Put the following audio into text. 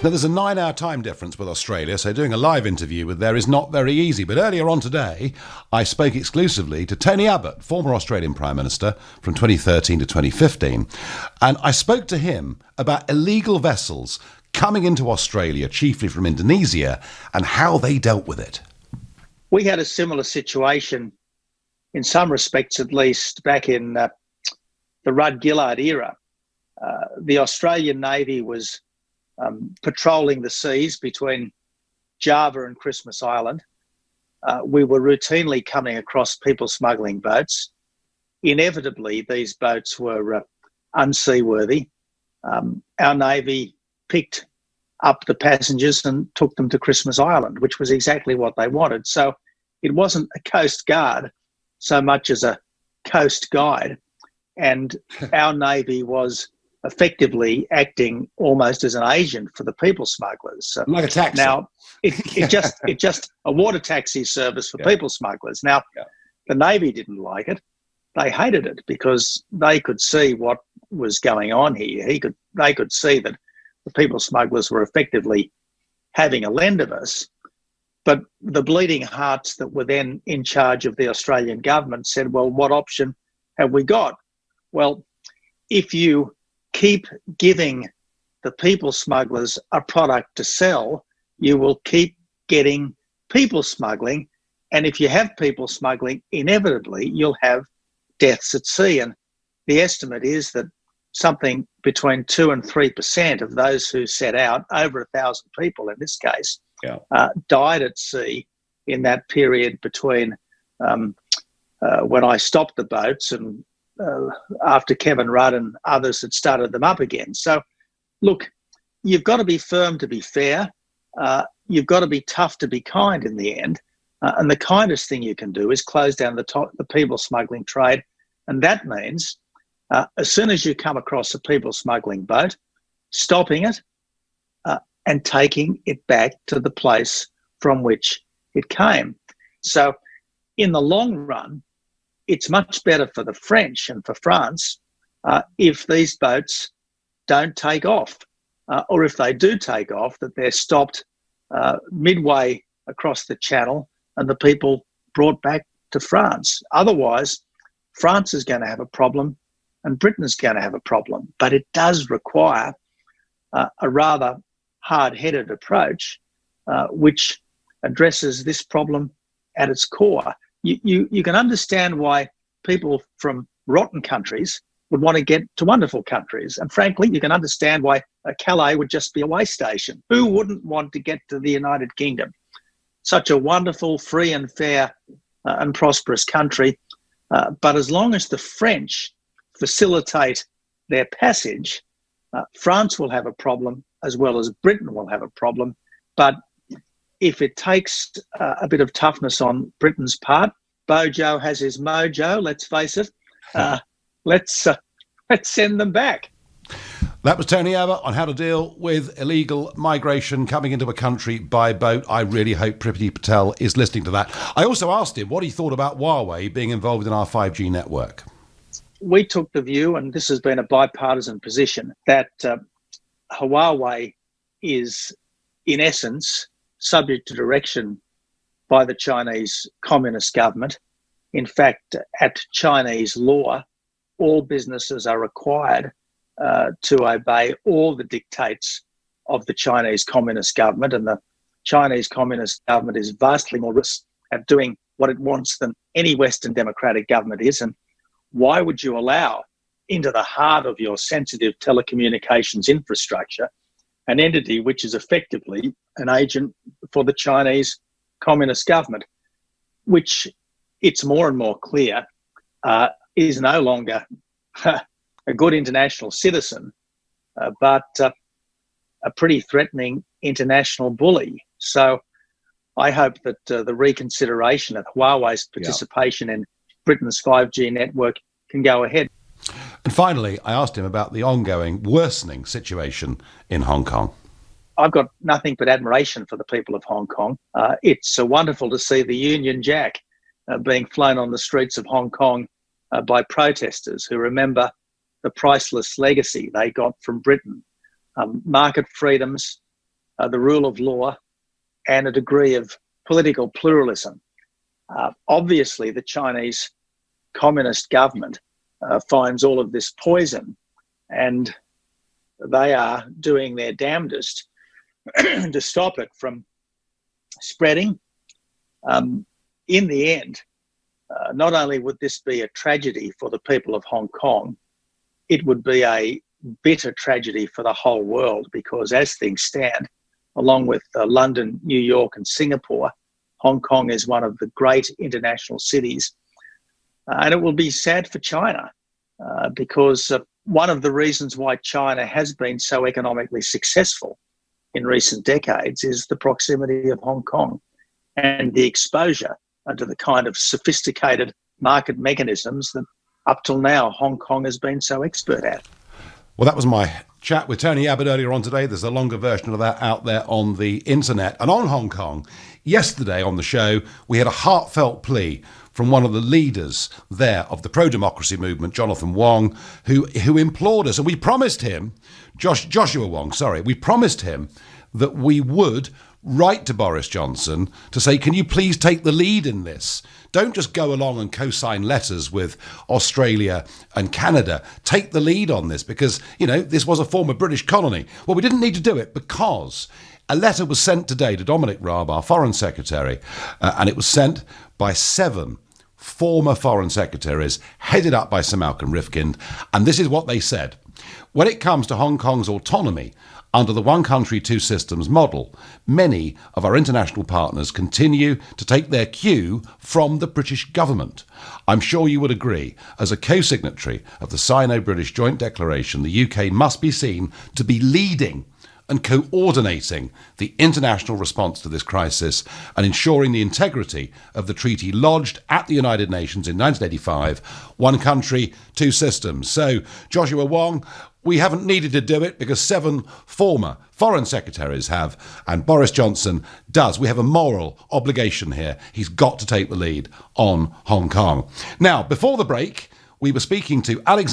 Now, there's a 9-hour time difference with Australia, so doing a live interview with there is not very easy. But earlier on today, I spoke exclusively to Tony Abbott, former Australian Prime Minister from 2013 to 2015. And I spoke to him about illegal vessels coming into Australia, chiefly from Indonesia, and how they dealt with it. We had a similar situation, in some respects at least, back in the Rudd-Gillard era. The Australian Navy was patrolling the seas between Java and Christmas Island. We were routinely coming across people smuggling boats. Inevitably, these boats were unseaworthy. Our Navy picked up the passengers and took them to Christmas Island, which was exactly what they wanted. So it wasn't a coast guard so much as a coast guide. And our Navy was effectively acting almost as an agent for the people smugglers. Like a taxi. Now, it just a water taxi service for people smugglers. Now, the Navy didn't like it. They hated it because they could see what was going on here. They could see that the people smugglers were effectively having a lend of us. But the bleeding hearts that were then in charge of the Australian government said, well, what option have we got? Well, if you keep giving the people smugglers a product to sell, you will keep getting people smuggling. And if you have people smuggling, inevitably you'll have deaths at sea. And the estimate is that something between 2 and 3% of those who set out, over 1,000 people in this case, died at sea in that period between when I stopped the boats and after Kevin Rudd and others had started them up again. So, look, you've got to be firm to be fair. You've got to be tough to be kind in the end. And the kindest thing you can do is close down the people smuggling trade. And that means as soon as you come across a people smuggling boat, stopping it and taking it back to the place from which it came. So in the long run, it's much better for the French and for France if these boats don't take off, or if they do take off, that they're stopped midway across the channel and the people brought back to France. Otherwise, France is going to have a problem and Britain's going to have a problem. But it does require a rather hard-headed approach which addresses this problem at its core. You can understand why people from rotten countries would want to get to wonderful countries. And frankly, you can understand why Calais would just be a way station. Who wouldn't want to get to the United Kingdom? Such a wonderful, free and fair and prosperous country. But as long as the French facilitate their passage, France will have a problem as well as Britain will have a problem. But if it takes a bit of toughness on Britain's part, Bojo has his mojo, let's face it, let's send them back. That was Tony Abbott on how to deal with illegal migration coming into a country by boat. I really hope Priti Patel is listening to that. I also asked him what he thought about Huawei being involved in our 5G network. We took the view, and this has been a bipartisan position, that Huawei is, in essence, subject to direction by the Chinese Communist government. In fact, at Chinese law, all businesses are required to obey all the dictates of the Chinese Communist government, and the Chinese Communist government is vastly more risk at doing what it wants than any Western democratic government is. And why would you allow into the heart of your sensitive telecommunications infrastructure an entity which is effectively an agent for the Chinese Communist government, which it's more and more clear is no longer a good international citizen, but a pretty threatening international bully. So I hope that the reconsideration of Huawei's participation in Britain's 5G network can go ahead. And finally, I asked him about the ongoing worsening situation in Hong Kong. I've got nothing but admiration for the people of Hong Kong. It's wonderful to see the Union Jack being flown on the streets of Hong Kong by protesters who remember the priceless legacy they got from Britain. Market freedoms, the rule of law, and a degree of political pluralism. Obviously, the Chinese Communist government finds all of this poison, and they are doing their damnedest to stop it from spreading. In the end, not only would this be a tragedy for the people of Hong Kong, it would be a bitter tragedy for the whole world, because as things stand, along with London, New York and Singapore, Hong Kong is one of the great international cities. And it will be sad for China because one of the reasons why China has been so economically successful in recent decades is the proximity of Hong Kong and the exposure to the kind of sophisticated market mechanisms that up till now Hong Kong has been so expert at. Well, that was my chat with Tony Abbott earlier on today. There's a longer version of that out there on the internet. And on Hong Kong, yesterday on the show, we had a heartfelt plea from one of the leaders there of the pro-democracy movement, Jonathan Wong, who implored us, and we promised him, Joshua Wong, we promised him that we would write to Boris Johnson to say, can you please take the lead in this? Don't just go along and co-sign letters with Australia and Canada. Take the lead on this because, this was a former British colony. Well, we didn't need to do it because a letter was sent today to Dominic Raab, our Foreign Secretary, and it was sent by 7 former Foreign Secretaries headed up by Sir Malcolm Rifkind. And this is what they said. When it comes to Hong Kong's autonomy under the one country, two systems model, many of our international partners continue to take their cue from the British government. I'm sure you would agree, as a co-signatory of the Sino-British Joint Declaration, the UK must be seen to be leading and coordinating the international response to this crisis and ensuring the integrity of the treaty lodged at the United Nations in 1985, one country, two systems. So, Joshua Wong, we haven't needed to do it because 7 former foreign secretaries have, and Boris Johnson does. We have a moral obligation here. He's got to take the lead on Hong Kong. Now, before the break, we were speaking to Alexander